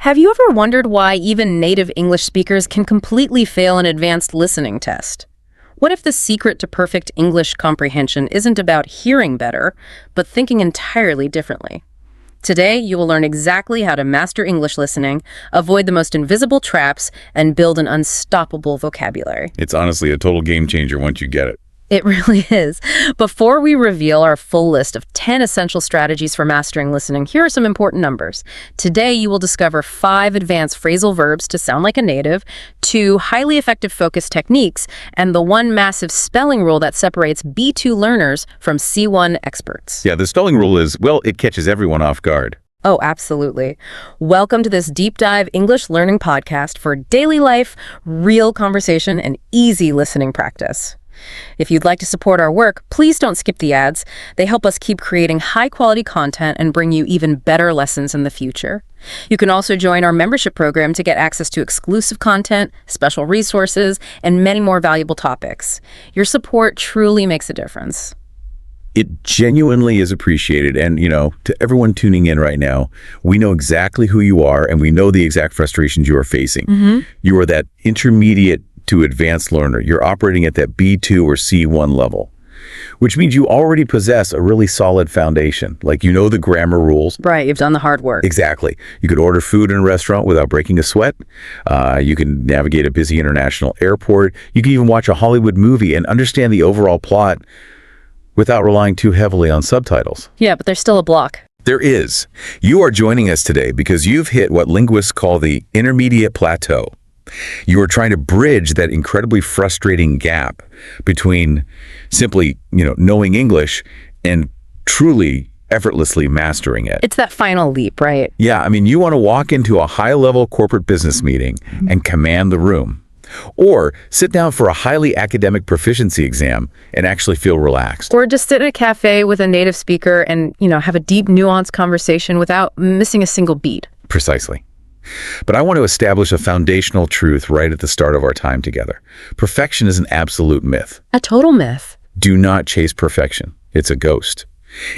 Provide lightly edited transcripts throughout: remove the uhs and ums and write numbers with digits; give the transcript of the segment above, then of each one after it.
Have you ever wondered why even native English speakers can completely fail an advanced listening test? What if the secret to perfect English comprehension isn't about hearing better, but thinking entirely differently? Today, you will learn exactly how to master English listening, avoid the most invisible traps, and build an unstoppable vocabulary. It's honestly a total game changer once you get it. It really is. Before we reveal our full list of 10 essential strategies for mastering listening, here are some important numbers. Today, you will discover 5 advanced phrasal verbs to sound like a native, 2 highly effective focus techniques, and the 1 massive spelling rule that separates B2 learners from C1 experts. Yeah, the spelling rule is, well, it catches everyone off guard. Oh, absolutely. Welcome to this deep dive English learning podcast for daily life, real conversation, and easy listening practice. If you'd like to support our work, please don't skip the ads. They help us keep creating high-quality content and bring you even better lessons in the future. You can also join our membership program to get access to exclusive content, special resources, and many more valuable topics. Your support truly makes a difference. It genuinely is appreciated. And, to everyone tuning in right now, we know exactly who you are, and we know the exact frustrations you are facing. You are that intermediate to advanced learner. You're operating at that B2 or C1 level, which means you already possess a really solid foundation. Like, you know the grammar rules. Right, you've done the hard work. Exactly. You could order food in a restaurant without breaking a sweat. You can navigate a busy international airport. You can even watch a Hollywood movie and understand the overall plot without relying too heavily on subtitles. Yeah, but there's still a block. There is. You are joining us today because you've hit what linguists call the intermediate plateau. You are trying to bridge that incredibly frustrating gap between simply, knowing English and truly effortlessly mastering it. It's that final leap, right? Yeah, you want to walk into a high-level corporate business meeting and command the room. Or sit down for a highly academic proficiency exam and actually feel relaxed. Or just sit in a cafe with a native speaker and, have a deep, nuanced conversation without missing a single beat. Precisely. But I want to establish a foundational truth right at the start of our time together. Perfection is an absolute myth. A total myth. Do not chase perfection. It's a ghost.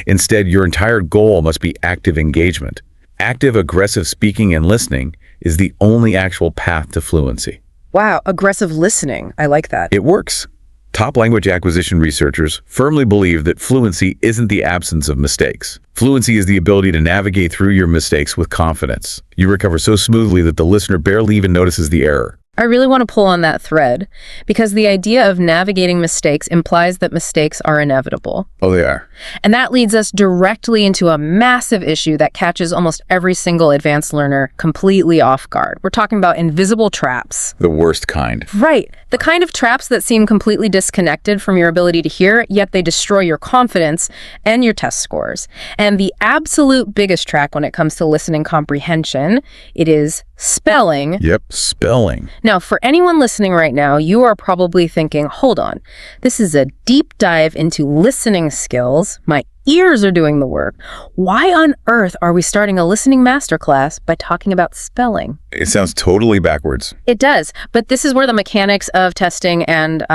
Instead, your entire goal must be active engagement. Active, aggressive speaking and listening is the only actual path to fluency. Wow, aggressive listening. I like that. It works. Top language acquisition researchers firmly believe that fluency isn't the absence of mistakes. Fluency is the ability to navigate through your mistakes with confidence. You recover so smoothly that the listener barely even notices the error. I really want to pull on that thread, because the idea of navigating mistakes implies that mistakes are inevitable. Oh, they are. And that leads us directly into a massive issue that catches almost every single advanced learner completely off guard. We're talking about invisible traps. The worst kind. Right. The kind of traps that seem completely disconnected from your ability to hear, yet they destroy your confidence and your test scores. And the absolute biggest trap when it comes to listening comprehension, it is spelling. Yep, spelling. Now, for anyone listening right now, you are probably thinking, hold on, this is a deep dive into listening skills. My ears are doing the work. Why on earth are we starting a listening masterclass by talking about spelling? It sounds totally backwards. It does, but this is where the mechanics of testing and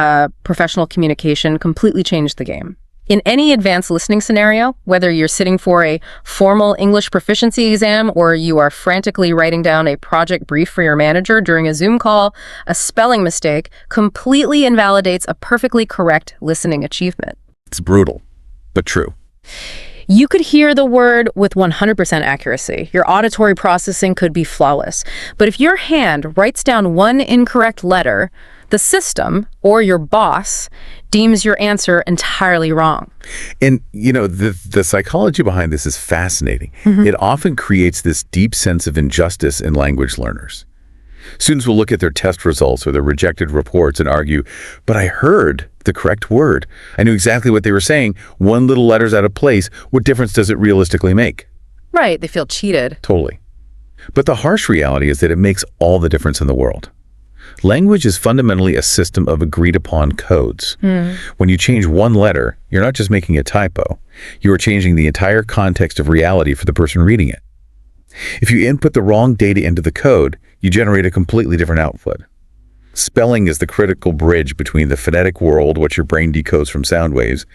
professional communication completely change the game. In any advanced listening scenario, whether you're sitting for a formal English proficiency exam or you are frantically writing down a project brief for your manager during a Zoom call, a spelling mistake completely invalidates a perfectly correct listening achievement. It's brutal, but true. You could hear the word with 100% accuracy. Your auditory processing could be flawless. But if your hand writes down one incorrect letter, the system, or your boss, deems your answer entirely wrong. And, the psychology behind this is fascinating. It often creates this deep sense of injustice in language learners. Students will look at their test results or their rejected reports and argue, but I heard the correct word. I knew exactly what they were saying. One little letter's out of place. What difference does it realistically make? Right, they feel cheated. Totally. But the harsh reality is that it makes all the difference in the world. Language is fundamentally a system of agreed-upon codes. When you change one letter, you're not just making a typo. You are changing the entire context of reality for the person reading it. If you input the wrong data into the code, you generate a completely different output. Spelling is the critical bridge between the phonetic world, what your brain decodes from sound waves,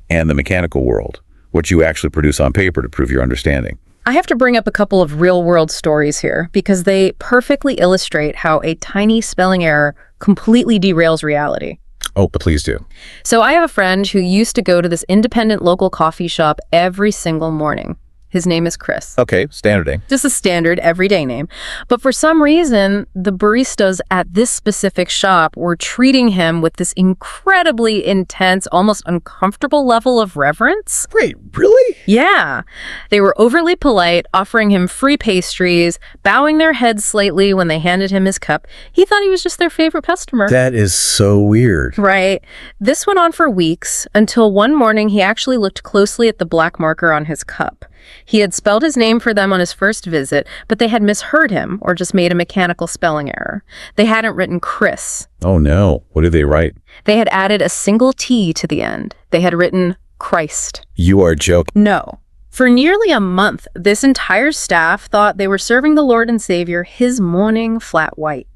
and the mechanical world, what you actually produce on paper to prove your understanding. I have to bring up a couple of real-world stories here because they perfectly illustrate how a tiny spelling error completely derails reality. Oh, but please do. So I have a friend who used to go to this independent local coffee shop every single morning. His name is Chris. Okay, standard name. Just a standard everyday name. But for some reason, the baristas at this specific shop were treating him with this incredibly intense, almost uncomfortable level of reverence. Wait, really? Yeah. They were overly polite, offering him free pastries, bowing their heads slightly when they handed him his cup. He thought he was just their favorite customer. That is so weird. Right. This went on for weeks until one morning he actually looked closely at the black marker on his cup. He had spelled his name for them on his first visit, but they had misheard him or just made a mechanical spelling error. They hadn't written Chris. Oh no, what did they write? They had added a single T to the end. They had written Christ. You are joking. No. For nearly a month, this entire staff thought they were serving the Lord and Savior his morning flat white.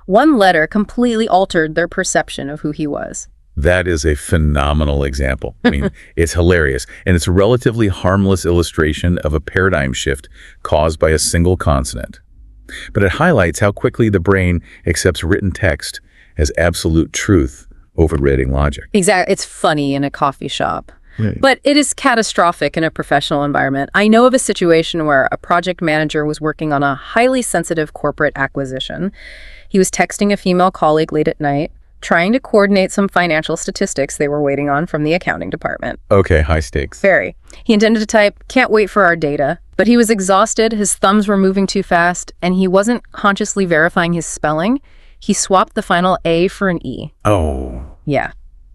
One letter completely altered their perception of who he was. That is a phenomenal example. I mean, it's hilarious, and it's a relatively harmless illustration of a paradigm shift caused by a single consonant. But it highlights how quickly the brain accepts written text as absolute truth over reading logic. Exactly. It's funny in a coffee shop. Right. But it is catastrophic in a professional environment. I know of a situation where a project manager was working on a highly sensitive corporate acquisition. He was texting a female colleague late at night, trying to coordinate some financial statistics they were waiting on from the accounting department. Okay, high stakes. Very. He intended to type, "Can't wait for our data," but he was exhausted, his thumbs were moving too fast, and he wasn't consciously verifying his spelling. He swapped the final A for an E. Oh. Yeah.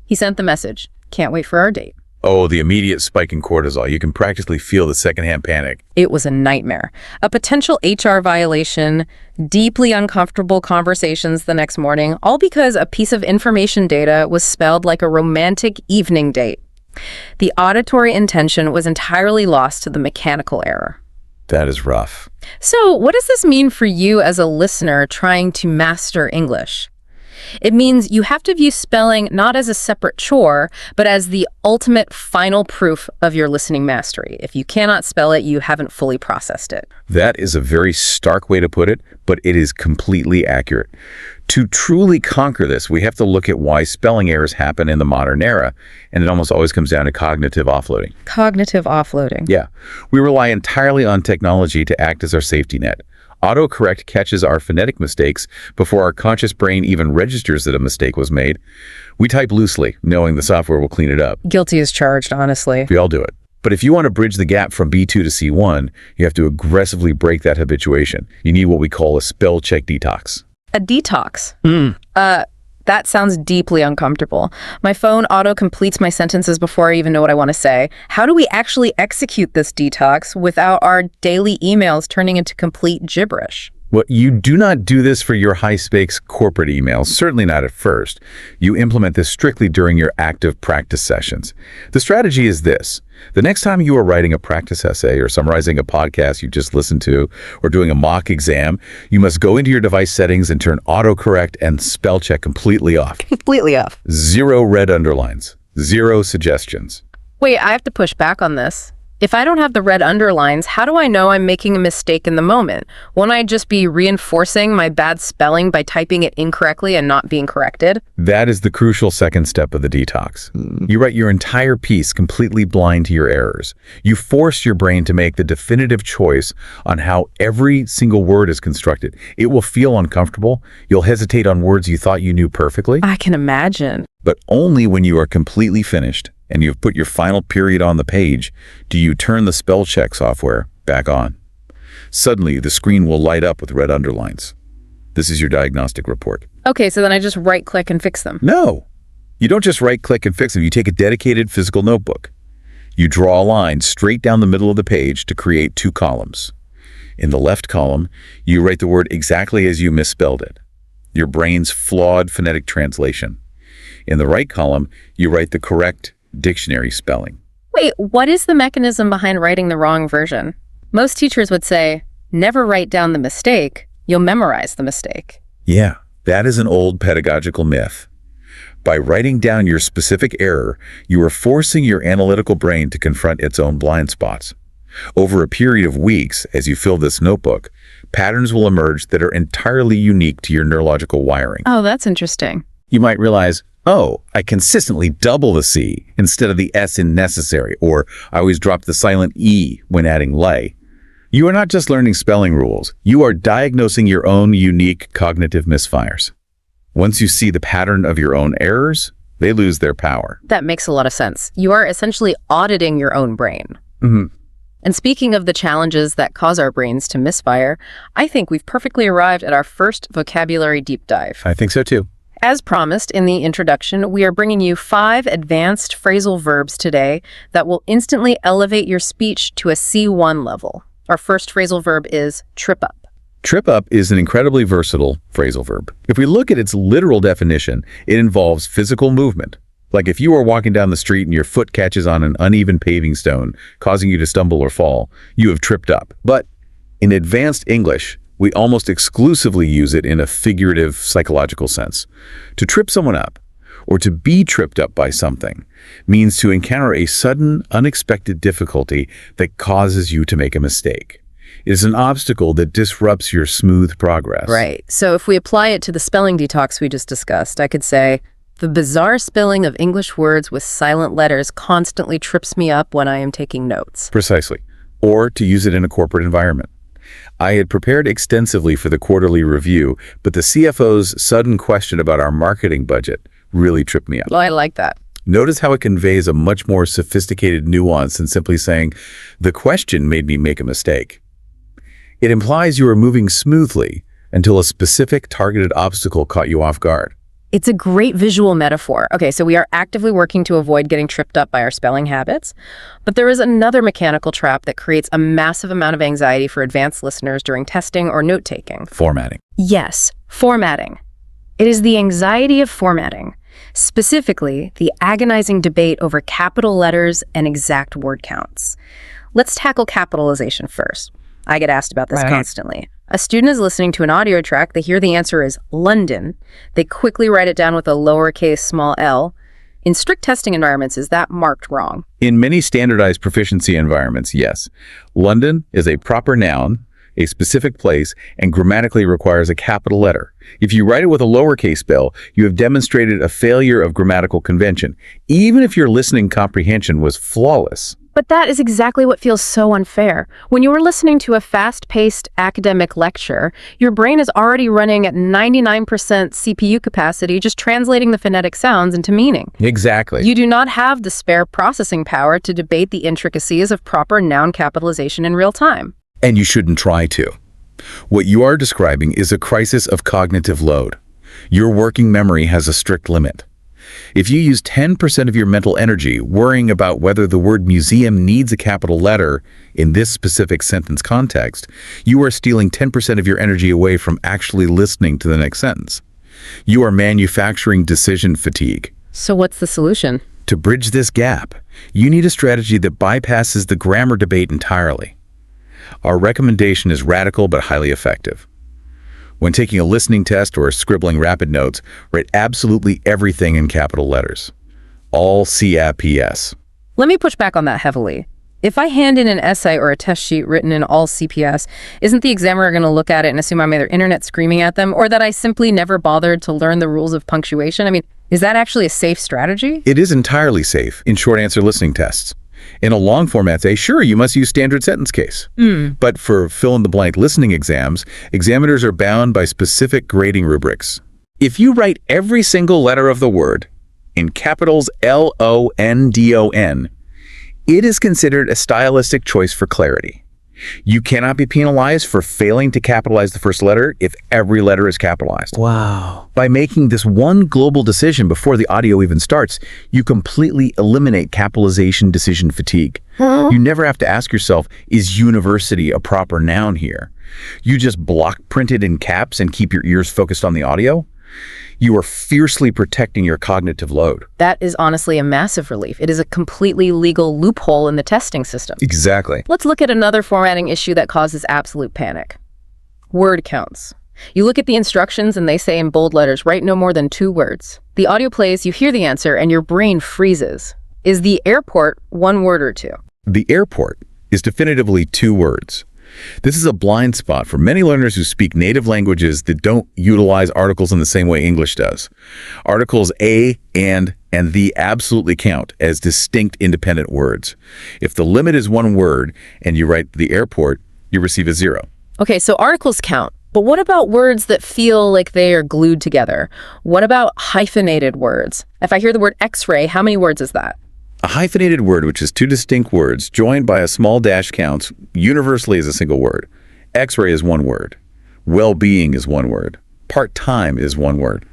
He sent the message, "Can't wait for our date." Oh, the immediate spike in cortisol. You can practically feel the secondhand panic. It was a nightmare. A potential HR violation, deeply uncomfortable conversations the next morning, all because a piece of information data was spelled like a romantic evening date. The auditory intention was entirely lost to the mechanical error. That is rough. So, what does this mean for you as a listener trying to master English? It means you have to view spelling not as a separate chore, but as the ultimate final proof of your listening mastery. If you cannot spell it, you haven't fully processed it. That is a very stark way to put it, but it is completely accurate. To truly conquer this, we have to look at why spelling errors happen in the modern era, and it almost always comes down to cognitive offloading. Cognitive offloading. Yeah. We rely entirely on technology to act as our safety net. Autocorrect catches our phonetic mistakes before our conscious brain even registers that a mistake was made. We type loosely, knowing the software will clean it up. Guilty as charged, honestly. We all do it. But if you want to bridge the gap from B2 to C1, you have to aggressively break that habituation. You need what we call a spell check detox. A detox? That sounds deeply uncomfortable. My phone auto-completes my sentences before I even know what I want to say. How do we actually execute this detox without our daily emails turning into complete gibberish? Well, you do not do this for your high-stakes corporate emails, certainly not at first. You implement this strictly during your active practice sessions. The strategy is this. The next time you are writing a practice essay or summarizing a podcast you just listened to or doing a mock exam, you must go into your device settings and turn autocorrect and spell check completely off. Completely off. 0 red underlines. 0 suggestions. Wait, I have to push back on this. If I don't have the red underlines, how do I know I'm making a mistake in the moment? Won't I just be reinforcing my bad spelling by typing it incorrectly and not being corrected? That is the crucial second step of the detox. You write your entire piece completely blind to your errors. You force your brain to make the definitive choice on how every single word is constructed. It will feel uncomfortable. You'll hesitate on words you thought you knew perfectly. I can imagine. But only when you are completely finished and you've put your final period on the page do you turn the spell check software back on. Suddenly, the screen will light up with red underlines. This is your diagnostic report. Okay, so then I just right-click and fix them. No, you don't just right-click and fix them. You take a dedicated physical notebook. You draw a line straight down the middle of the page to create 2 columns. In the left column, you write the word exactly as you misspelled it, your brain's flawed phonetic translation. In the right column, you write the correct dictionary spelling. Wait, what is the mechanism behind writing the wrong version? Most teachers would say, never write down the mistake, you'll memorize the mistake. Yeah, that is an old pedagogical myth. By writing down your specific error, you are forcing your analytical brain to confront its own blind spots. Over a period of weeks, as you fill this notebook, patterns will emerge that are entirely unique to your neurological wiring. Oh, that's interesting. You might realize, oh, I consistently double the C instead of the S in necessary, or I always drop the silent E when adding lay. You are not just learning spelling rules, you are diagnosing your own unique cognitive misfires. Once you see the pattern of your own errors, they lose their power. That makes a lot of sense. You are essentially auditing your own brain. Mm-hmm. And speaking of the challenges that cause our brains to misfire, I think we've perfectly arrived at our first vocabulary deep dive. I think so too. As promised in the introduction, we are bringing you 5 advanced phrasal verbs today that will instantly elevate your speech to a C1 level. Our first phrasal verb is trip up. Trip up is an incredibly versatile phrasal verb. If we look at its literal definition, it involves physical movement. Like if you are walking down the street and your foot catches on an uneven paving stone, causing you to stumble or fall, you have tripped up. But in advanced English, we almost exclusively use it in a figurative psychological sense. To trip someone up, or to be tripped up by something, means to encounter a sudden, unexpected difficulty that causes you to make a mistake. It is an obstacle that disrupts your smooth progress. Right. So if we apply it to the spelling detox we just discussed, I could say, the bizarre spelling of English words with silent letters constantly trips me up when I am taking notes. Precisely. Or to use it in a corporate environment. I had prepared extensively for the quarterly review, but the CFO's sudden question about our marketing budget really tripped me up. Well, I like that. Notice how it conveys a much more sophisticated nuance than simply saying, the question made me make a mistake. It implies you are moving smoothly until a specific targeted obstacle caught you off guard. It's a great visual metaphor. Okay, so we are actively working to avoid getting tripped up by our spelling habits, but there is another mechanical trap that creates a massive amount of anxiety for advanced listeners during testing or note-taking. Formatting. Yes, formatting. It is the anxiety of formatting, specifically the agonizing debate over capital letters and exact word counts. Let's tackle capitalization first. I get asked about this constantly. A student is listening to an audio track, they hear the answer is London. They quickly write it down with a lowercase small l. In strict testing environments, is that marked wrong? In many standardized proficiency environments, yes. London is a proper noun, a specific place, and grammatically requires a capital letter. If you write it with a lowercase spell, you have demonstrated a failure of grammatical convention, even if your listening comprehension was flawless. But that is exactly what feels so unfair. When you are listening to a fast-paced academic lecture, your brain is already running at 99% CPU capacity, just translating the phonetic sounds into meaning. Exactly. You do not have the spare processing power to debate the intricacies of proper noun capitalization in real time. And you shouldn't try to. What you are describing is a crisis of cognitive load. Your working memory has a strict limit. If you use 10% of your mental energy worrying about whether the word museum needs a capital letter in this specific sentence context, you are stealing 10% of your energy away from actually listening to the next sentence. You are manufacturing decision fatigue. So what's the solution? To bridge this gap, you need a strategy that bypasses the grammar debate entirely. Our recommendation is radical but highly effective. When taking a listening test or scribbling rapid notes, write absolutely everything in capital letters. All CAPS. Let me push back on that heavily. If I hand in an essay or a test sheet written in all CPS, isn't the examiner going to look at it and assume I'm either internet screaming at them or that I simply never bothered to learn the rules of punctuation? I mean, is that actually a safe strategy? It is entirely safe in short answer listening tests. In a long format essay, sure, you must use standard sentence case. But for fill-in-the-blank listening exams, examiners are bound by specific grading rubrics. If you write every single letter of the word in capitals LONDON, it is considered a stylistic choice for clarity. You cannot be penalized for failing to capitalize the first letter if every letter is capitalized. Wow. By making this one global decision before the audio even starts, you completely eliminate capitalization decision fatigue. You never have to ask yourself, is university a proper noun here? You just block print it in caps and keep your ears focused on the audio. You are fiercely protecting your cognitive load. That is honestly a massive relief. It is a completely legal loophole in the testing system. Exactly. Let's look at another formatting issue that causes absolute panic. Word counts. You look at the instructions and they say in bold letters, write no more than 2 words. The audio plays, you hear the answer, and your brain freezes. Is the airport 1 word or 2? The airport is definitively 2 words. This is a blind spot for many learners who speak native languages that don't utilize articles in the same way English does. Articles a, and the absolutely count as distinct independent words. If the limit is 1 word and you write the airport, you receive a 0. Okay, so articles count. But what about words that feel like they are glued together? What about hyphenated words? If I hear the word X-ray, how many words is that? A hyphenated word, which is 2 distinct words, joined by a small dash, counts universally as a single word. X-ray is 1 word. Well-being is 1 word. Part-time is 1 word.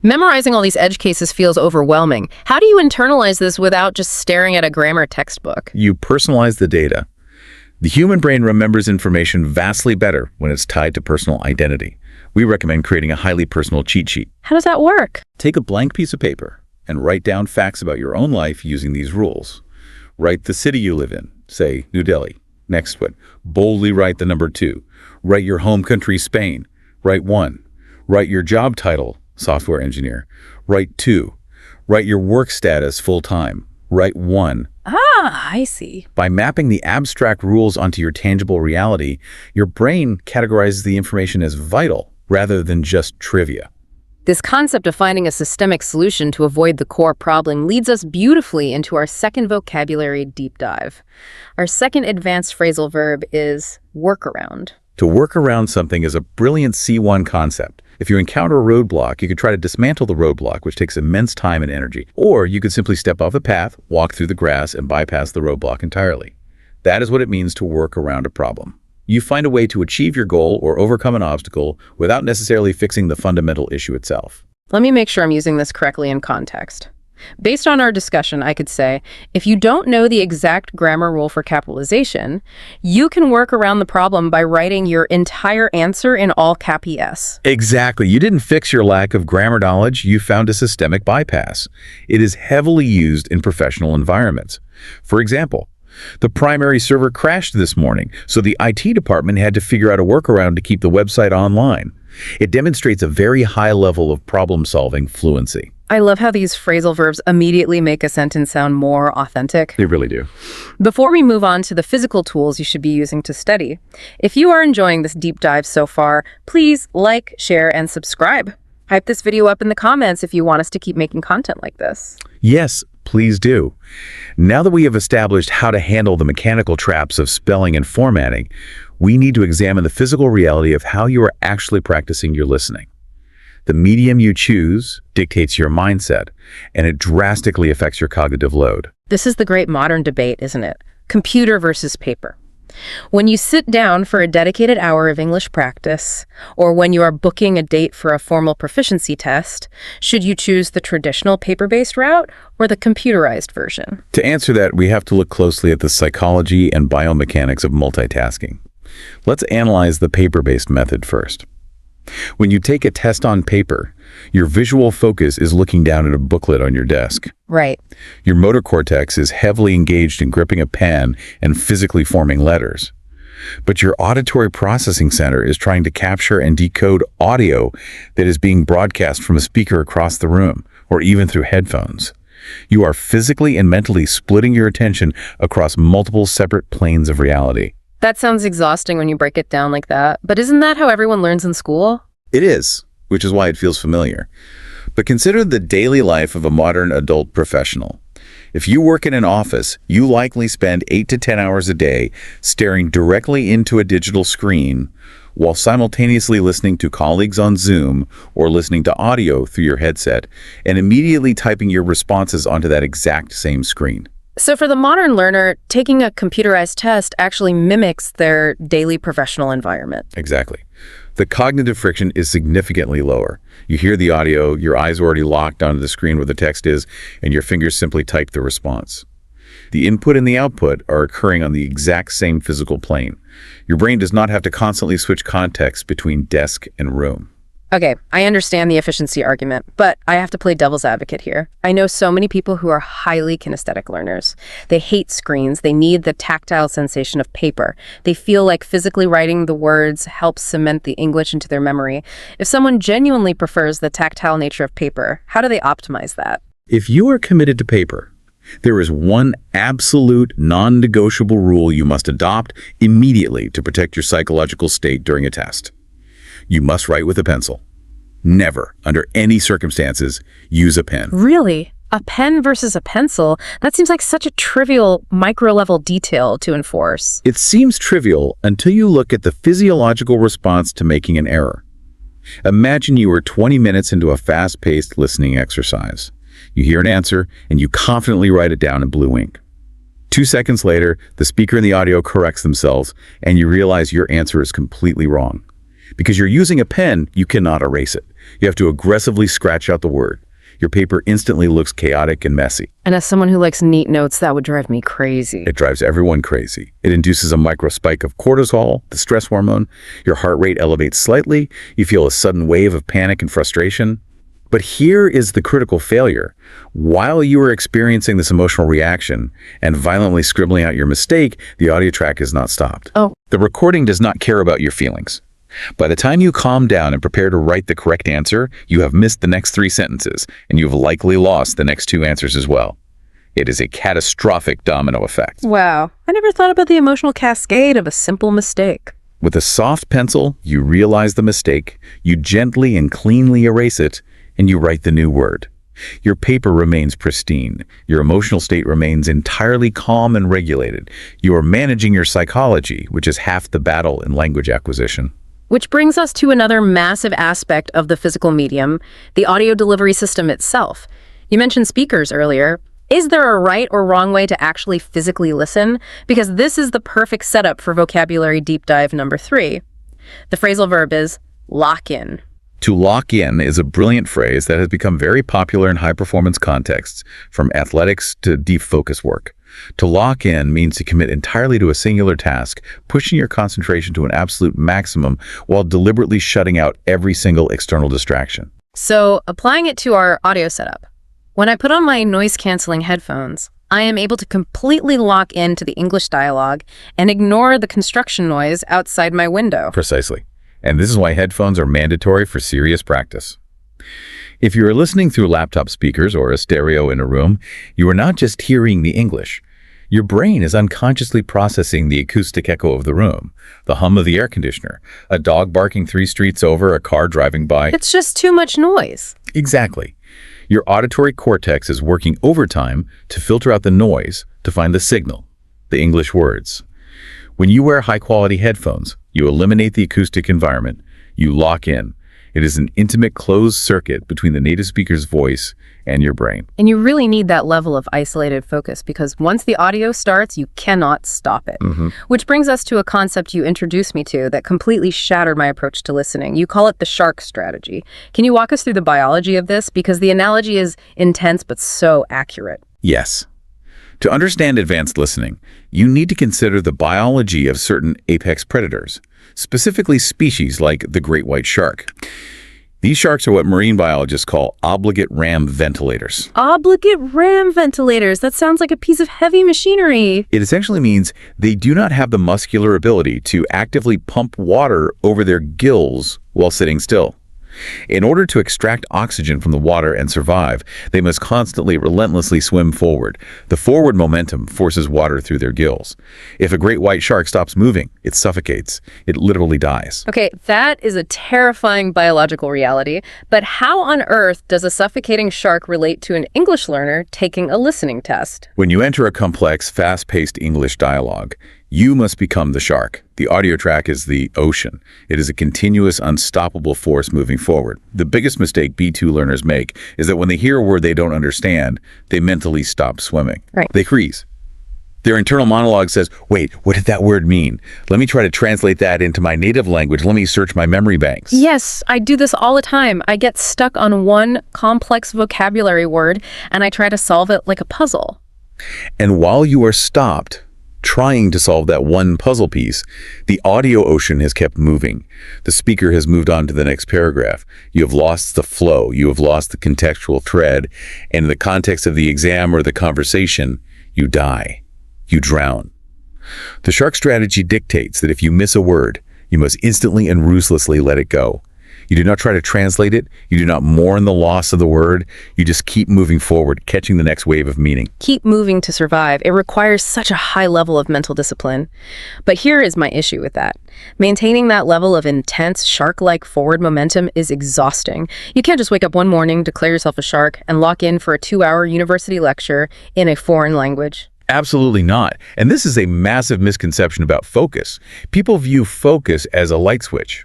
Memorizing all these edge cases feels overwhelming. How do you internalize this without just staring at a grammar textbook? You personalize the data. The human brain remembers information vastly better when it's tied to personal identity. We recommend creating a highly personal cheat sheet. How does that work? Take a blank piece of paper and write down facts about your own life using these rules. Write the city you live in, say New Delhi. Next one, boldly write the number 2. Write your home country, Spain. Write 1. Write your job title, software engineer. Write 2. Write your work status, full-time. Write 1. Ah, I see. By mapping the abstract rules onto your tangible reality, your brain categorizes the information as vital rather than just trivia. This concept of finding a systemic solution to avoid the core problem leads us beautifully into our second vocabulary deep dive. Our second advanced phrasal verb is workaround. To work around something is a brilliant C1 concept. If you encounter a roadblock, you could try to dismantle the roadblock, which takes immense time and energy. Or you could simply step off the path, walk through the grass, and bypass the roadblock entirely. That is what it means to work around a problem. You find a way to achieve your goal or overcome an obstacle without necessarily fixing the fundamental issue itself. Let me make sure I'm using this correctly in context. Based on our discussion, I could say, if you don't know the exact grammar rule for capitalization, you can work around the problem by writing your entire answer in all cap ES. Exactly. You didn't fix your lack of grammar knowledge, you found a systemic bypass. It is heavily used in professional environments. For example, the primary server crashed this morning, so the IT department had to figure out a workaround to keep the website online. It demonstrates a very high level of problem-solving fluency. I love how these phrasal verbs immediately make a sentence sound more authentic. They really do. Before we move on to the physical tools you should be using to study, if you are enjoying this deep dive so far, please like, share, and subscribe. Hype this video up in the comments if you want us to keep making content like this. Yes, please do. Now that we have established how to handle the mechanical traps of spelling and formatting, we need to examine the physical reality of how you are actually practicing your listening. The medium you choose dictates your mindset, and it drastically affects your cognitive load. This is the great modern debate, isn't it? Computer versus paper. When you sit down for a dedicated hour of English practice, or when you are booking a date for a formal proficiency test, should you choose the traditional paper-based route or the computerized version? To answer that, we have to look closely at the psychology and biomechanics of multitasking. Let's analyze the paper-based method first. When you take a test on paper, your visual focus is looking down at a booklet on your desk. Right. Your motor cortex is heavily engaged in gripping a pen and physically forming letters. But your auditory processing center is trying to capture and decode audio that is being broadcast from a speaker across the room, or even through headphones. You are physically and mentally splitting your attention across multiple separate planes of reality. That sounds exhausting when you break it down like that, but isn't that how everyone learns in school? It is, which is why it feels familiar. But consider the daily life of a modern adult professional. If you work in an office, you likely spend 8 to 10 hours a day staring directly into a digital screen while simultaneously listening to colleagues on Zoom or listening to audio through your headset and immediately typing your responses onto that exact same screen. So for the modern learner, taking a computerized test actually mimics their daily professional environment. Exactly. The cognitive friction is significantly lower. You hear the audio, your eyes are already locked onto the screen where the text is, and your fingers simply type the response. The input and the output are occurring on the exact same physical plane. Your brain does not have to constantly switch context between desk and room. Okay, I understand the efficiency argument, but I have to play devil's advocate here. I know so many people who are highly kinesthetic learners. They hate screens. They need the tactile sensation of paper. They feel like physically writing the words helps cement the English into their memory. If someone genuinely prefers the tactile nature of paper, how do they optimize that? If you are committed to paper, There is one absolute non-negotiable rule you must adopt immediately to protect your psychological state during a test. You must write with a pencil. Never, under any circumstances, use a pen. Really? A pen versus a pencil? That seems like such a trivial, micro-level detail to enforce. It seems trivial until you look at the physiological response to making an error. Imagine you are 20 minutes into a fast-paced listening exercise. You hear an answer, and you confidently write it down in blue ink. 2 seconds later, the speaker and the audio corrects themselves, and you realize your answer is completely wrong. Because you're using a pen, you cannot erase it. You have to aggressively scratch out the word. Your paper instantly looks chaotic and messy. And as someone who likes neat notes, that would drive me crazy. It drives everyone crazy. It induces a micro spike of cortisol, the stress hormone. Your heart rate elevates slightly. You feel a sudden wave of panic and frustration. But here is the critical failure. While you are experiencing this emotional reaction and violently scribbling out your mistake, the audio track is not stopped. Oh. The recording does not care about your feelings. By the time you calm down and prepare to write the correct answer, you have missed the next 3 sentences, and you've likely lost the next 2 answers as well. It is a catastrophic domino effect. Wow. I never thought about the emotional cascade of a simple mistake. With a soft pencil, you realize the mistake, you gently and cleanly erase it, and you write the new word. Your paper remains pristine. Your emotional state remains entirely calm and regulated. You are managing your psychology, which is half the battle in language acquisition. Which brings us to another massive aspect of the physical medium, the audio delivery system itself. You mentioned speakers earlier. Is there a right or wrong way to actually physically listen? Because this is the perfect setup for vocabulary deep dive number 3. The phrasal verb is lock in. To lock in is a brilliant phrase that has become very popular in high-performance contexts, from athletics to deep focus work. To lock in means to commit entirely to a singular task, pushing your concentration to an absolute maximum while deliberately shutting out every single external distraction. So, applying it to our audio setup. When I put on my noise-canceling headphones, I am able to completely lock into the English dialogue and ignore the construction noise outside my window. Precisely. And this is why headphones are mandatory for serious practice. If you are listening through laptop speakers or a stereo in a room, you are not just hearing the English. Your brain is unconsciously processing the acoustic echo of the room, the hum of the air conditioner, a dog barking 3 streets over, a car driving by. It's just too much noise. Exactly. Your auditory cortex is working overtime to filter out the noise to find the signal, the English words. When you wear high-quality headphones, you eliminate the acoustic environment. You lock in. It is an intimate closed circuit between the native speaker's voice and your brain. And you really need that level of isolated focus because once the audio starts, you cannot stop it. Which brings us to a concept you introduced me to that completely shattered my approach to listening. You call it the shark strategy. Can you walk us through the biology of this? Because the analogy is intense but so accurate. Yes. To understand advanced listening, you need to consider the biology of certain apex predators, specifically species like the great white shark. These sharks are what marine biologists call obligate ram ventilators. Obligate ram ventilators. That sounds like a piece of heavy machinery. It essentially means they do not have the muscular ability to actively pump water over their gills while sitting still. In order to extract oxygen from the water and survive, they must constantly, relentlessly swim forward. The forward momentum forces water through their gills. If a great white shark stops moving, it suffocates. It literally dies. Okay, that is a terrifying biological reality, but how on earth does a suffocating shark relate to an English learner taking a listening test? When you enter a complex, fast-paced English dialogue, you must become the shark. The audio track is the ocean. It is a continuous, unstoppable force moving forward. The biggest mistake B2 learners make is that when they hear a word they don't understand, they mentally stop swimming. Right. They freeze. Their internal monologue says, wait, what did that word mean? Let me try to translate that into my native language. Let me search my memory banks. Yes, I do this all the time. I get stuck on one complex vocabulary word, and I try to solve it like a puzzle. And while you are stopped trying to solve that one puzzle piece, the audio ocean has kept moving. The speaker has moved on to the next paragraph. You have lost the flow. You have lost the contextual thread. And in the context of the exam or the conversation, you die. You drown. The shark strategy dictates that if you miss a word, you must instantly and ruthlessly let it go. You do not try to translate it. You do not mourn the loss of the word. You just keep moving forward, catching the next wave of meaning. Keep moving to survive. It requires such a high level of mental discipline. But here is my issue with that. Maintaining that level of intense, shark-like forward momentum is exhausting. You can't just wake up one morning, declare yourself a shark, and lock in for a 2-hour university lecture in a foreign language. Absolutely not. And this is a massive misconception about focus. People view focus as a light switch.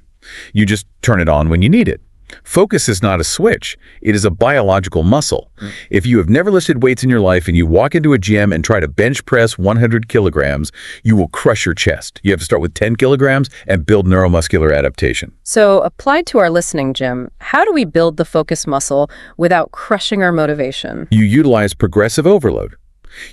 You just turn it on when you need it. Focus is not a switch. It is a biological muscle. If you have never lifted weights in your life and you walk into a gym and try to bench press 100 kilograms, you will crush your chest. You have to start with 10 kilograms and build neuromuscular adaptation. So, applied to our listening, Jim, how do we build the focus muscle without crushing our motivation? You utilize progressive overload.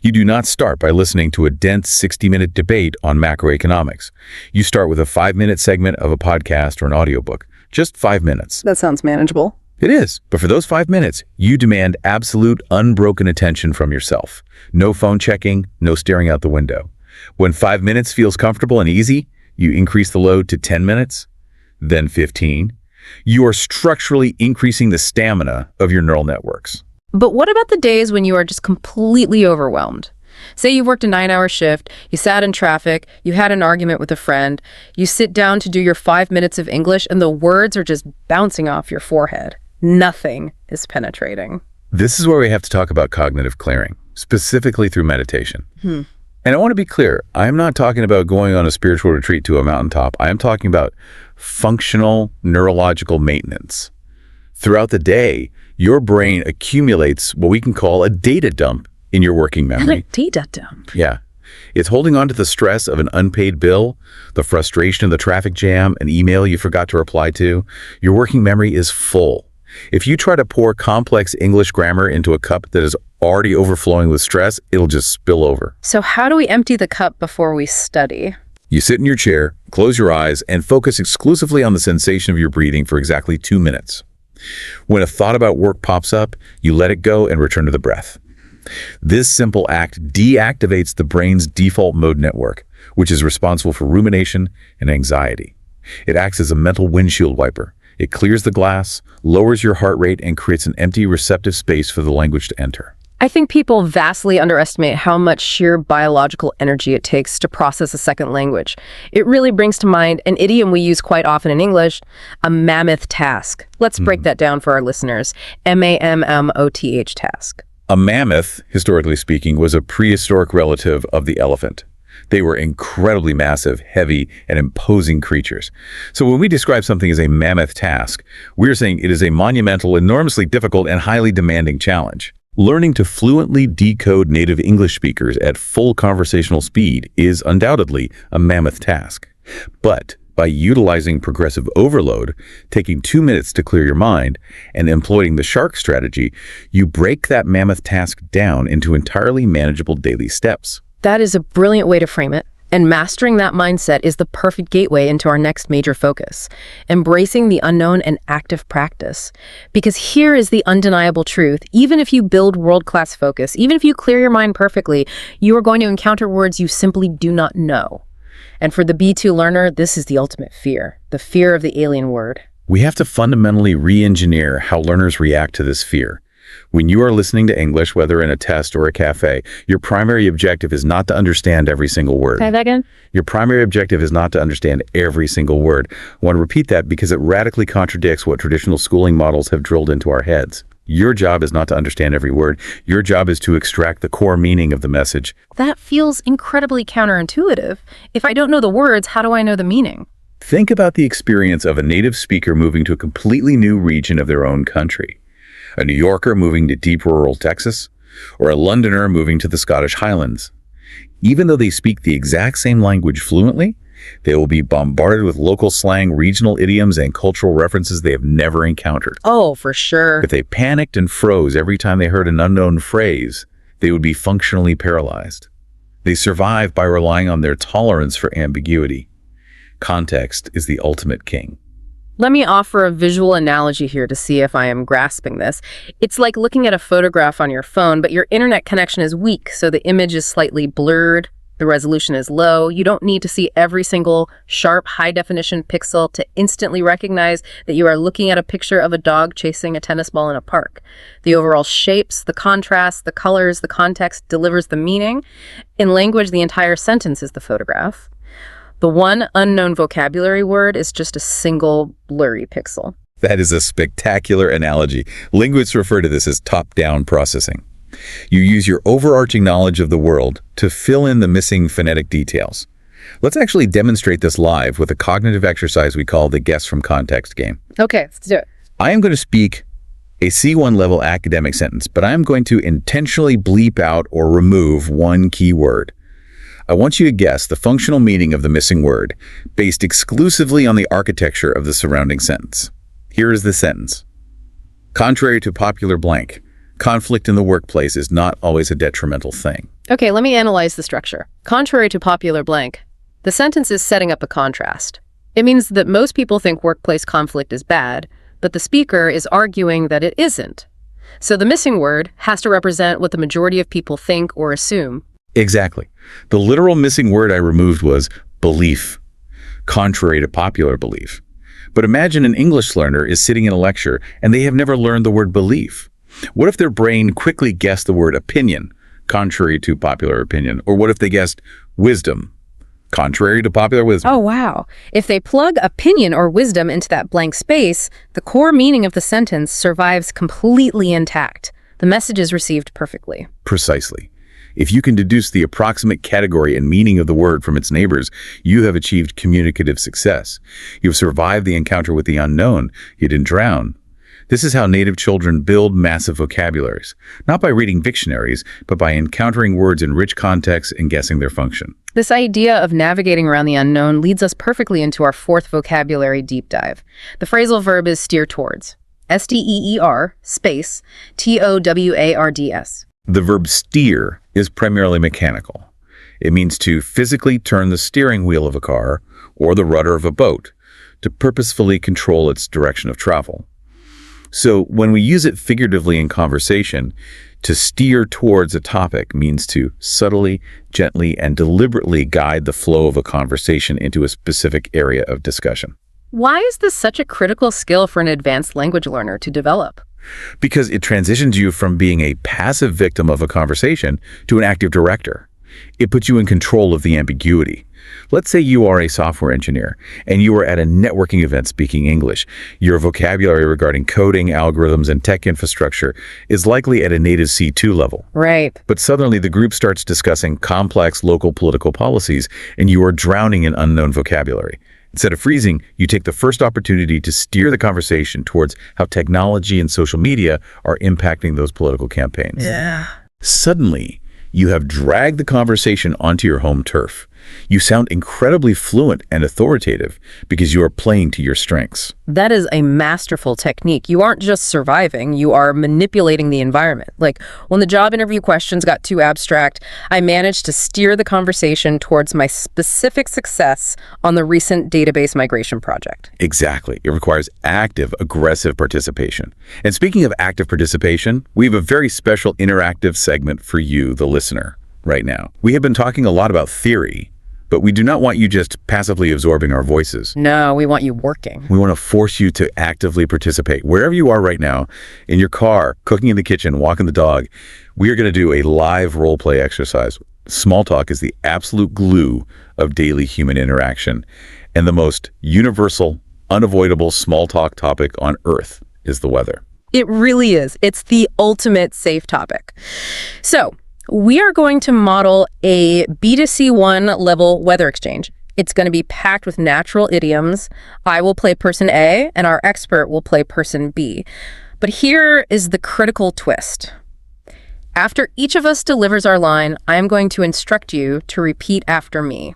You do not start by listening to a dense 60-minute debate on macroeconomics. You start with a 5-minute segment of a podcast or an audiobook. Just 5 minutes. That sounds manageable. It is. But for those 5 minutes, you demand absolute, unbroken attention from yourself. No phone checking, no staring out the window. When 5 minutes feels comfortable and easy, you increase the load to 10 minutes, then 15. You are structurally increasing the stamina of your neural networks. But what about the days when you are just completely overwhelmed? Say you've worked a 9-hour shift, you sat in traffic, you had an argument with a friend, you sit down to do your 5 minutes of English, and the words are just bouncing off your forehead. Nothing is penetrating. This is where we have to talk about cognitive clearing, specifically through meditation. And I want to be clear, I'm not talking about going on a spiritual retreat to a mountaintop. I am talking about functional neurological maintenance. Throughout the day, your brain accumulates what we can call a data dump in your working memory. A data dump? Yeah. It's holding on to the stress of an unpaid bill, the frustration of the traffic jam, an email you forgot to reply to. Your working memory is full. If you try to pour complex English grammar into a cup that is already overflowing with stress, it'll just spill over. So how do we empty the cup before we study? You sit in your chair, close your eyes, and focus exclusively on the sensation of your breathing for exactly 2 minutes. When a thought about work pops up, you let it go and return to the breath. This simple act deactivates the brain's default mode network, which is responsible for rumination and anxiety. It acts as a mental windshield wiper. It clears the glass, lowers your heart rate, and creates an empty receptive space for the language to enter. I think people vastly underestimate how much sheer biological energy it takes to process a second language. It really brings to mind an idiom we use quite often in English, a mammoth task. Let's break that down for our listeners. M-A-M-M-O-T-H task. A mammoth, historically speaking, was a prehistoric relative of the elephant. They were incredibly massive, heavy, and imposing creatures. So when we describe something as a mammoth task, we're saying it is a monumental, enormously difficult, and highly demanding challenge. Learning to fluently decode native English speakers at full conversational speed is undoubtedly a mammoth task. But by utilizing progressive overload, taking 2 minutes to clear your mind, and employing the shark strategy, you break that mammoth task down into entirely manageable daily steps. That is a brilliant way to frame it. And mastering that mindset is the perfect gateway into our next major focus, embracing the unknown and active practice. Because here is the undeniable truth. Even if you build world-class focus, even if you clear your mind perfectly, you are going to encounter words you simply do not know. And for the B2 learner, this is the ultimate fear, the fear of the alien word. We have to fundamentally re-engineer how learners react to this fear. When you are listening to English, whether in a test or a cafe, your primary objective is not to understand every single word. Say that again? Your primary objective is not to understand every single word. I want to repeat that because it radically contradicts what traditional schooling models have drilled into our heads. Your job is not to understand every word. Your job is to extract the core meaning of the message. That feels incredibly counterintuitive. If I don't know the words, how do I know the meaning? Think about the experience of a native speaker moving to a completely new region of their own country. A New Yorker moving to deep rural Texas, or a Londoner moving to the Scottish Highlands. Even though they speak the exact same language fluently, they will be bombarded with local slang, regional idioms, and cultural references they have never encountered. Oh, for sure. If they panicked and froze every time they heard an unknown phrase, they would be functionally paralyzed. They survive by relying on their tolerance for ambiguity. Context is the ultimate king. Let me offer a visual analogy here to see if I am grasping this. It's like looking at a photograph on your phone, but your internet connection is weak, so the image is slightly blurred, The resolution is low. You don't need to see every single sharp, high-definition pixel to instantly recognize that you are looking at a picture of a dog chasing a tennis ball in a park. The overall shapes, the contrast, the colors, the context delivers the meaning. In language, the entire sentence is the photograph. The one unknown vocabulary word is just a single blurry pixel. That is a spectacular analogy. Linguists refer to this as top-down processing. You use your overarching knowledge of the world to fill in the missing phonetic details. Let's actually demonstrate this live with a cognitive exercise we call the Guess from Context game. Okay, let's do it. I am going to speak a C1 level academic sentence, but I am going to intentionally bleep out or remove one key word. I want you to guess the functional meaning of the missing word based exclusively on the architecture of the surrounding sentence. Here is the sentence. Contrary to popular blank, conflict in the workplace is not always a detrimental thing. Okay, let me analyze the structure. Contrary to popular blank, the sentence is setting up a contrast. It means that most people think workplace conflict is bad, but the speaker is arguing that it isn't. So the missing word has to represent what the majority of people think or assume. Exactly. The literal missing word I removed was belief, contrary to popular belief. But imagine an English learner is sitting in a lecture and they have never learned the word belief. What if their brain quickly guessed the word opinion, contrary to popular opinion? Or what if they guessed wisdom, contrary to popular wisdom? Oh, wow. If they plug opinion or wisdom into that blank space, the core meaning of the sentence survives completely intact. The message is received perfectly. Precisely. If you can deduce the approximate category and meaning of the word from its neighbors, you have achieved communicative success. You've survived the encounter with the unknown. You didn't drown. This is how native children build massive vocabularies, not by reading dictionaries, but by encountering words in rich contexts and guessing their function. This idea of navigating around the unknown leads us perfectly into our fourth vocabulary deep dive. The phrasal verb is steer towards. S-T-E-E-R space T-O-W-A-R-D-S. The verb steer is primarily mechanical. It means to physically turn the steering wheel of a car or the rudder of a boat to purposefully control its direction of travel. So when we use it figuratively in conversation, to steer towards a topic means to subtly, gently, and deliberately guide the flow of a conversation into a specific area of discussion. Why is this such a critical skill for an advanced language learner to develop? Because it transitions you from being a passive victim of a conversation to an active director. It puts you in control of the ambiguity. Let's say you are a software engineer and you are at a networking event speaking English. Your vocabulary regarding coding, algorithms, and tech infrastructure is likely at a native C2 level. Right. But suddenly the group starts discussing complex local political policies and you are drowning in unknown vocabulary. Instead of freezing, you take the first opportunity to steer the conversation towards how technology and social media are impacting those political campaigns. Yeah. Suddenly, you have dragged the conversation onto your home turf. You sound incredibly fluent and authoritative because you are playing to your strengths. That is a masterful technique. You aren't just surviving, you are manipulating the environment. Like, when the job interview questions got too abstract, I managed to steer the conversation towards my specific success on the recent database migration project. Exactly. It requires active, aggressive participation. And speaking of active participation, we have a very special interactive segment for you, the listener, right now. We have been talking a lot about theory, but we do not want you just passively absorbing our voices. No, we want you working. We want to force you to actively participate. Wherever you are right now, in your car, cooking in the kitchen, walking the dog, we are going to do a live role play exercise. Small talk is the absolute glue of daily human interaction. And the most universal, unavoidable small talk topic on earth is the weather. It really is. It's the ultimate safe topic. So, we are going to model a B2C1 level weather exchange. It's going to be packed with natural idioms. I will play person A, and our expert will play person B. But here is the critical twist. After each of us delivers our line, I am going to instruct you to repeat after me.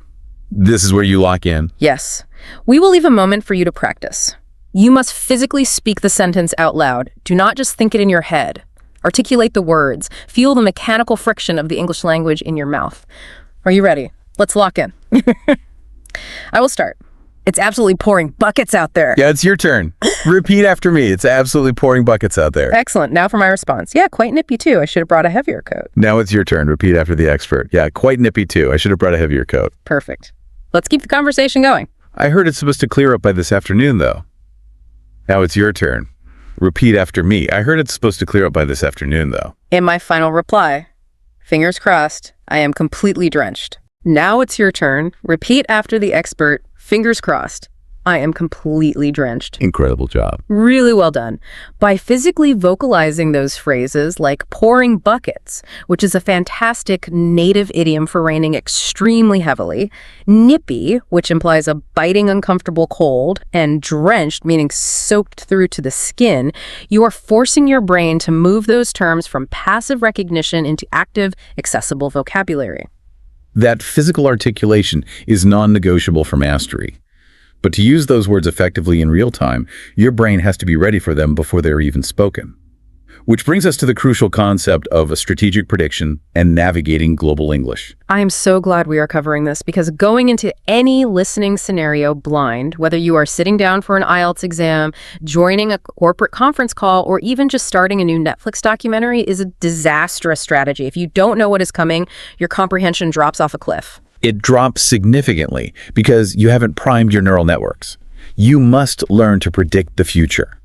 This is where you lock in. Yes. We will leave a moment for you to practice. You must physically speak the sentence out loud. Do not just think it in your head. Articulate the words. Feel the mechanical friction of the English language in your mouth. Are you ready? Let's lock in. I will start. It's absolutely pouring buckets out there. Yeah, it's your turn. Repeat after me. It's absolutely pouring buckets out there. Excellent. Now for my response. Yeah, quite nippy too. I should have brought a heavier coat. Now it's your turn. Repeat after the expert. Yeah, quite nippy too. I should have brought a heavier coat. Perfect. Let's keep the conversation going. I heard it's supposed to clear up by this afternoon, though. Now it's your turn. Repeat after me. I heard it's supposed to clear up by this afternoon, though. In my final reply, fingers crossed, I am completely drenched. Now it's your turn. Repeat after the expert, fingers crossed. I am completely drenched. Incredible job. Really well done. By physically vocalizing those phrases like pouring buckets, which is a fantastic native idiom for raining extremely heavily, nippy, which implies a biting uncomfortable cold, and drenched, meaning soaked through to the skin, you are forcing your brain to move those terms from passive recognition into active, accessible vocabulary. That physical articulation is non-negotiable for mastery. But to use those words effectively in real time, your brain has to be ready for them before they're even spoken. Which brings us to the crucial concept of a strategic prediction and navigating global English. I am so glad we are covering this because going into any listening scenario blind, whether you are sitting down for an IELTS exam, joining a corporate conference call, or even just starting a new Netflix documentary is a disastrous strategy. If you don't know what is coming, your comprehension drops off a cliff. It drops significantly because you haven't primed your neural networks. You must learn to predict the future.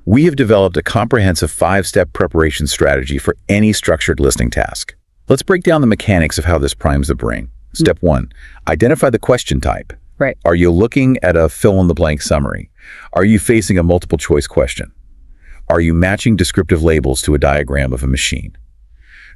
We have developed a comprehensive 5-step preparation strategy for any structured listening task. Let's break down the mechanics of how this primes the brain. Step 1, identify the question type. Right. Are you looking at a fill-in-the-blank summary? Are you facing a multiple-choice question? Are you matching descriptive labels to a diagram of a machine?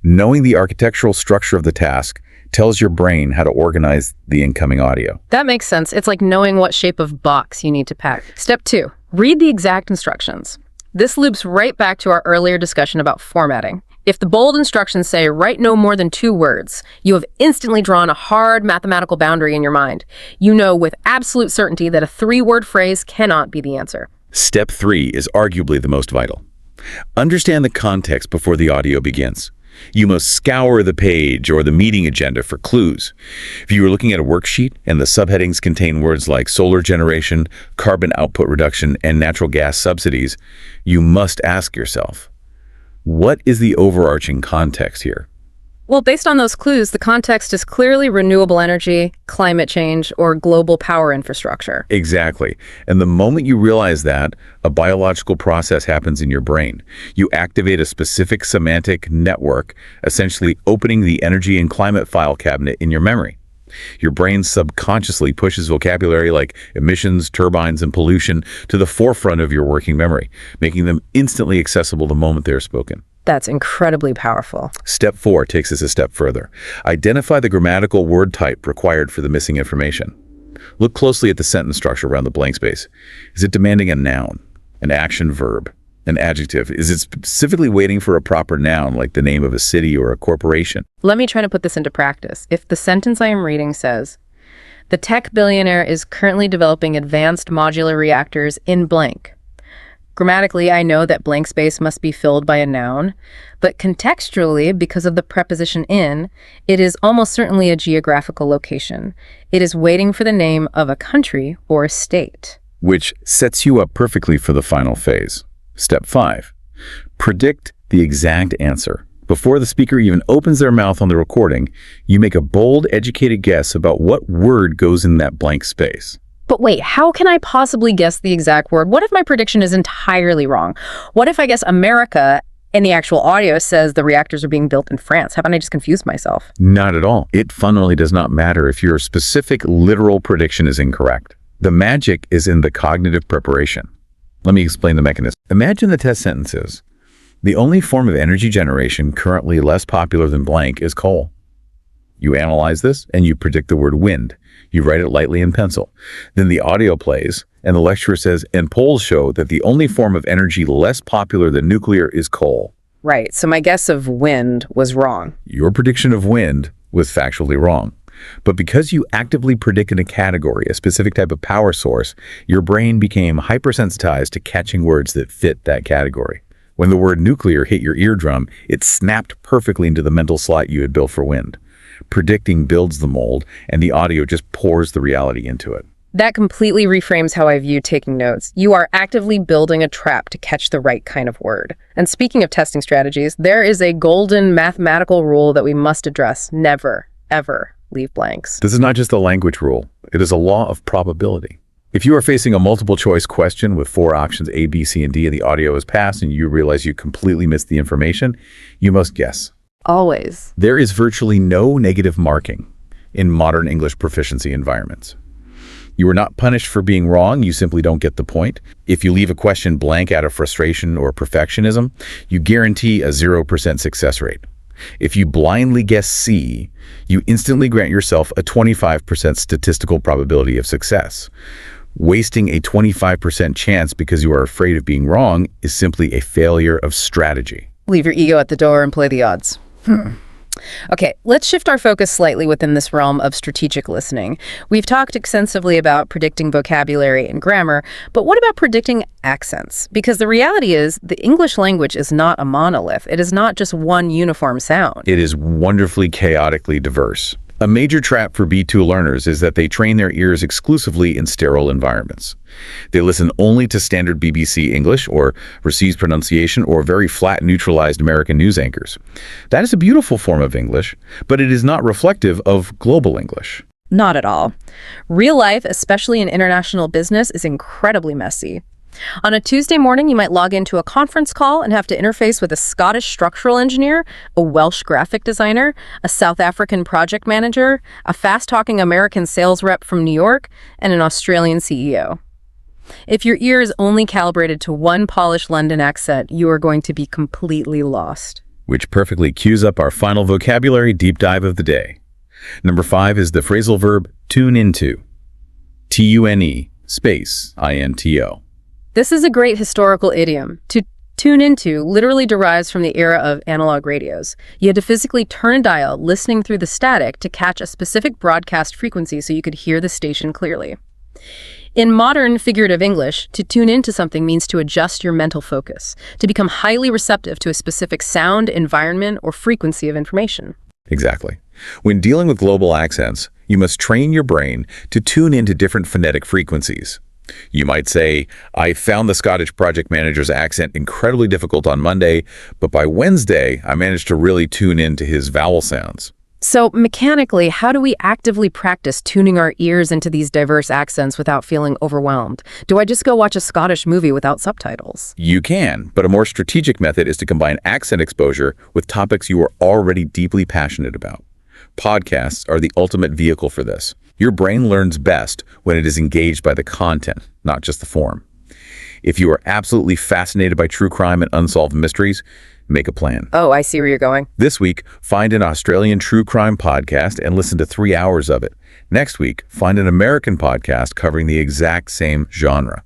Knowing the architectural structure of the task tells your brain how to organize the incoming audio. That makes sense. It's like knowing what shape of box you need to pack. Step 2, read the exact instructions. This loops right back to our earlier discussion about formatting. If the bold instructions say write no more than 2 words, you have instantly drawn a hard mathematical boundary in your mind. You know with absolute certainty that a 3-word phrase cannot be the answer. Step 3 is arguably the most vital. Understand the context before the audio begins. You must scour the page or the meeting agenda for clues. If you are looking at a worksheet and the subheadings contain words like solar generation, carbon output reduction, and natural gas subsidies, you must ask yourself, what is the overarching context here? Well, based on those clues, the context is clearly renewable energy, climate change, or global power infrastructure. Exactly. And the moment you realize that, a biological process happens in your brain. You activate a specific semantic network, essentially opening the energy and climate file cabinet in your memory. Your brain subconsciously pushes vocabulary like emissions, turbines, and pollution to the forefront of your working memory, making them instantly accessible the moment they're spoken. That's incredibly powerful. Step 4 takes us a step further. Identify the grammatical word type required for the missing information. Look closely at the sentence structure around the blank space. Is it demanding a noun, an action verb, an adjective? Is it specifically waiting for a proper noun like the name of a city or a corporation? Let me try to put this into practice. If the sentence I am reading says, the tech billionaire is currently developing advanced modular reactors in blank. Grammatically, I know that blank space must be filled by a noun, but contextually, because of the preposition in, it is almost certainly a geographical location. It is waiting for the name of a country or a state. Which sets you up perfectly for the final phase. Step 5. Predict the exact answer. Before the speaker even opens their mouth on the recording, you make a bold, educated guess about what word goes in that blank space. But wait, how can I possibly guess the exact word? What if my prediction is entirely wrong? What if I guess America and the actual audio says the reactors are being built in France? Haven't I just confused myself? Not at all. It fundamentally does not matter if your specific literal prediction is incorrect. The magic is in the cognitive preparation. Let me explain the mechanism. Imagine the test sentences. The only form of energy generation currently less popular than blank is coal. You analyze this and you predict the word wind. You write it lightly in pencil. Then the audio plays and the lecturer says, and polls show that the only form of energy less popular than nuclear is coal. Right, so my guess of wind was wrong. Your prediction of wind was factually wrong. But because you actively predicted a category, a specific type of power source, your brain became hypersensitized to catching words that fit that category. When the word nuclear hit your eardrum, it snapped perfectly into the mental slot you had built for wind. Predicting builds the mold, and the audio just pours the reality into it. That completely reframes how I view taking notes. You are actively building a trap to catch the right kind of word. And speaking of testing strategies, there is a golden mathematical rule that we must address. Never, ever leave blanks. This is not just a language rule. It is a law of probability. If you are facing a multiple choice question with 4 options A, B, C, and D, and the audio is passed and you realize you completely missed the information, you must guess. Always. There is virtually no negative marking in modern English proficiency environments. You are not punished for being wrong, you simply don't get the point. If you leave a question blank out of frustration or perfectionism, you guarantee a 0% success rate. If you blindly guess C, you instantly grant yourself a 25% statistical probability of success. Wasting a 25% chance because you are afraid of being wrong is simply a failure of strategy. Leave your ego at the door and play the odds. Okay, let's shift our focus slightly within this realm of strategic listening. We've talked extensively about predicting vocabulary and grammar, but what about predicting accents? Because the reality is the English language is not a monolith. It is not just one uniform sound. It is wonderfully chaotically diverse. A major trap for B2 learners is that they train their ears exclusively in sterile environments. They listen only to standard BBC English or Received pronunciation or very flat neutralized American news anchors. That is a beautiful form of English, but it is not reflective of global English. Not at all. Real life, especially in international business, is incredibly messy. On a Tuesday morning, you might log into a conference call and have to interface with a Scottish structural engineer, a Welsh graphic designer, a South African project manager, a fast-talking American sales rep from New York, and an Australian CEO. If your ear is only calibrated to one polished London accent, you are going to be completely lost. Which perfectly cues up our final vocabulary deep dive of the day. Number 5 is the phrasal verb tune into. T-U-N-E space I-N-T-O. This is a great historical idiom. To tune into literally derives from the era of analog radios. You had to physically turn a dial, listening through the static to catch a specific broadcast frequency so you could hear the station clearly. In modern figurative English, to tune into something means to adjust your mental focus, to become highly receptive to a specific sound, environment, or frequency of information. Exactly. When dealing with global accents, you must train your brain to tune into different phonetic frequencies. You might say, I found the Scottish project manager's accent incredibly difficult on Monday, but by Wednesday, I managed to really tune into his vowel sounds. So mechanically, how do we actively practice tuning our ears into these diverse accents without feeling overwhelmed? Do I just go watch a Scottish movie without subtitles? You can, but a more strategic method is to combine accent exposure with topics you are already deeply passionate about. Podcasts are the ultimate vehicle for this. Your brain learns best when it is engaged by the content, not just the form. If you are absolutely fascinated by true crime and unsolved mysteries, make a plan. Oh, I see where you're going. This week, find an Australian true crime podcast and listen to 3 hours of it. Next week, find an American podcast covering the exact same genre.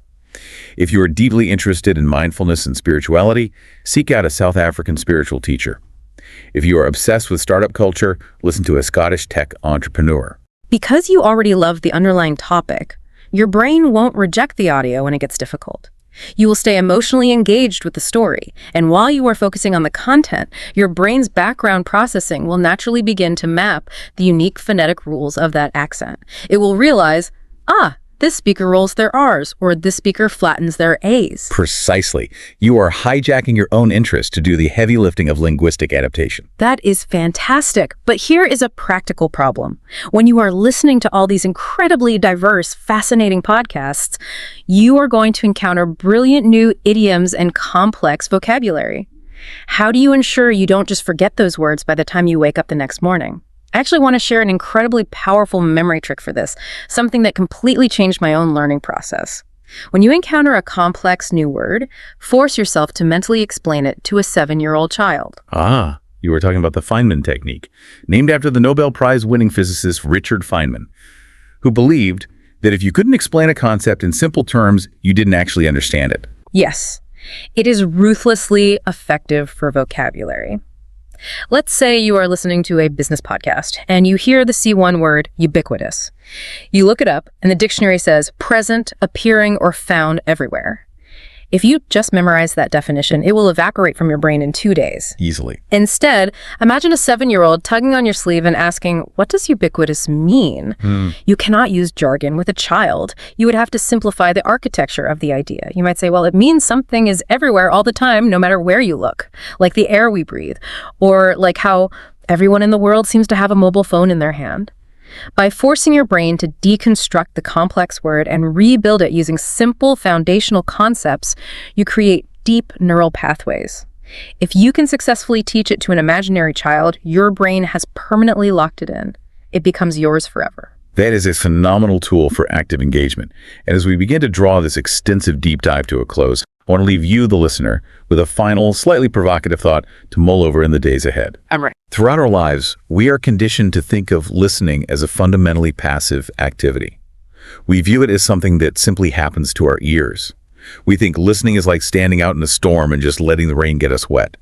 If you are deeply interested in mindfulness and spirituality, seek out a South African spiritual teacher. If you are obsessed with startup culture, listen to a Scottish tech entrepreneur. Because you already love the underlying topic, your brain won't reject the audio when it gets difficult. You will stay emotionally engaged with the story, and while you are focusing on the content, your brain's background processing will naturally begin to map the unique phonetic rules of that accent. It will realize, this speaker rolls their R's, or this speaker flattens their A's. Precisely. You are hijacking your own interest to do the heavy lifting of linguistic adaptation. That is fantastic, but here is a practical problem. When you are listening to all these incredibly diverse, fascinating podcasts, you are going to encounter brilliant new idioms and complex vocabulary. How do you ensure you don't just forget those words by the time you wake up the next morning? I actually want to share an incredibly powerful memory trick for this, something that completely changed my own learning process. When you encounter a complex new word, force yourself to mentally explain it to a 7-year-old child. You were talking about the Feynman technique, named after the Nobel Prize-winning physicist Richard Feynman, who believed that if you couldn't explain a concept in simple terms, you didn't actually understand it. Yes, it is ruthlessly effective for vocabulary. Let's say you are listening to a business podcast and you hear the C1 word, ubiquitous. You look it up and the dictionary says present, appearing, or found everywhere. If you just memorize that definition, it will evaporate from your brain in 2 days. Easily. Instead, imagine a 7-year-old tugging on your sleeve and asking, what does ubiquitous mean? You cannot use jargon with a child. You would have to simplify the architecture of the idea. You might say, well, it means something is everywhere all the time, no matter where you look, like the air we breathe, or like how everyone in the world seems to have a mobile phone in their hand. By forcing your brain to deconstruct the complex word and rebuild it using simple foundational concepts, you create deep neural pathways. If you can successfully teach it to an imaginary child, your brain has permanently locked it in. It becomes yours forever. That is a phenomenal tool for active engagement. And as we begin to draw this extensive deep dive to a close, I want to leave you, the listener, with a final, slightly provocative thought to mull over in the days ahead. I'm ready. Throughout our lives, we are conditioned to think of listening as a fundamentally passive activity. We view it as something that simply happens to our ears. We think listening is like standing out in a storm and just letting the rain get us wet.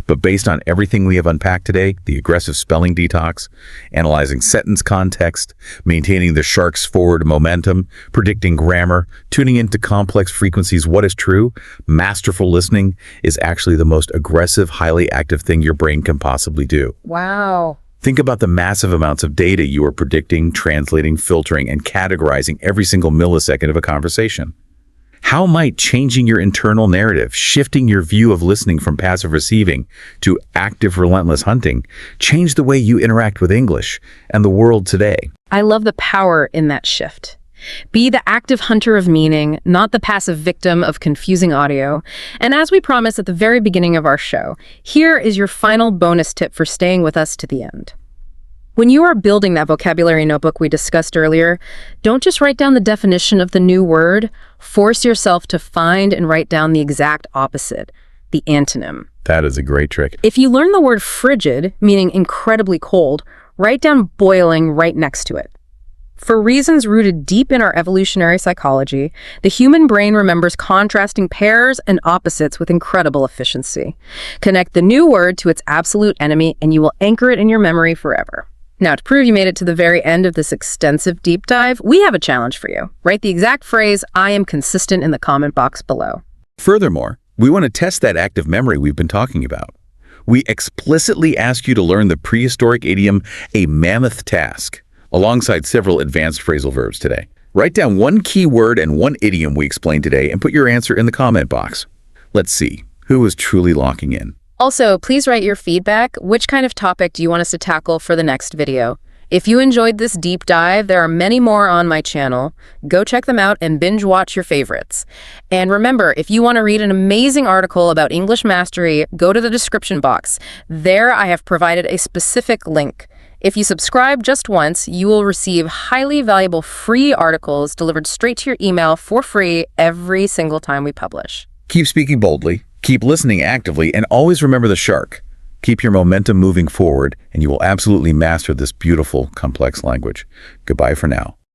But based on everything we have unpacked today, the aggressive spelling detox, analyzing sentence context, maintaining the shark's forward momentum, predicting grammar, tuning into complex frequencies, what is true? Masterful listening is actually the most aggressive, highly active thing your brain can possibly do. Wow. Think about the massive amounts of data you are predicting, translating, filtering, and categorizing every single millisecond of a conversation. How might changing your internal narrative, shifting your view of listening from passive receiving to active, relentless hunting, change the way you interact with English and the world today? I love the power in that shift. Be the active hunter of meaning, not the passive victim of confusing audio. And as we promised at the very beginning of our show, here is your final bonus tip for staying with us to the end. When you are building that vocabulary notebook we discussed earlier, don't just write down the definition of the new word. Force yourself to find and write down the exact opposite, the antonym. That is a great trick. If you learn the word frigid, meaning incredibly cold, write down boiling right next to it. For reasons rooted deep in our evolutionary psychology, the human brain remembers contrasting pairs and opposites with incredible efficiency. Connect the new word to its absolute enemy, and you will anchor it in your memory forever. Now, to prove you made it to the very end of this extensive deep dive, we have a challenge for you. Write the exact phrase, "I am consistent," in the comment box below. Furthermore, we want to test that active memory we've been talking about. We explicitly ask you to learn the prehistoric idiom, a mammoth task, alongside several advanced phrasal verbs today. Write down one key word and one idiom we explained today and put your answer in the comment box. Let's see who is truly locking in. Also, please write your feedback. Which kind of topic do you want us to tackle for the next video? If you enjoyed this deep dive, there are many more on my channel. Go check them out and binge watch your favorites. And remember, if you want to read an amazing article about English mastery, go to the description box. There I have provided a specific link. If you subscribe just once, you will receive highly valuable free articles delivered straight to your email for free every single time we publish. Keep speaking boldly, keep listening actively, and always remember the shark. Keep your momentum moving forward, and you will absolutely master this beautiful, complex language. Goodbye for now.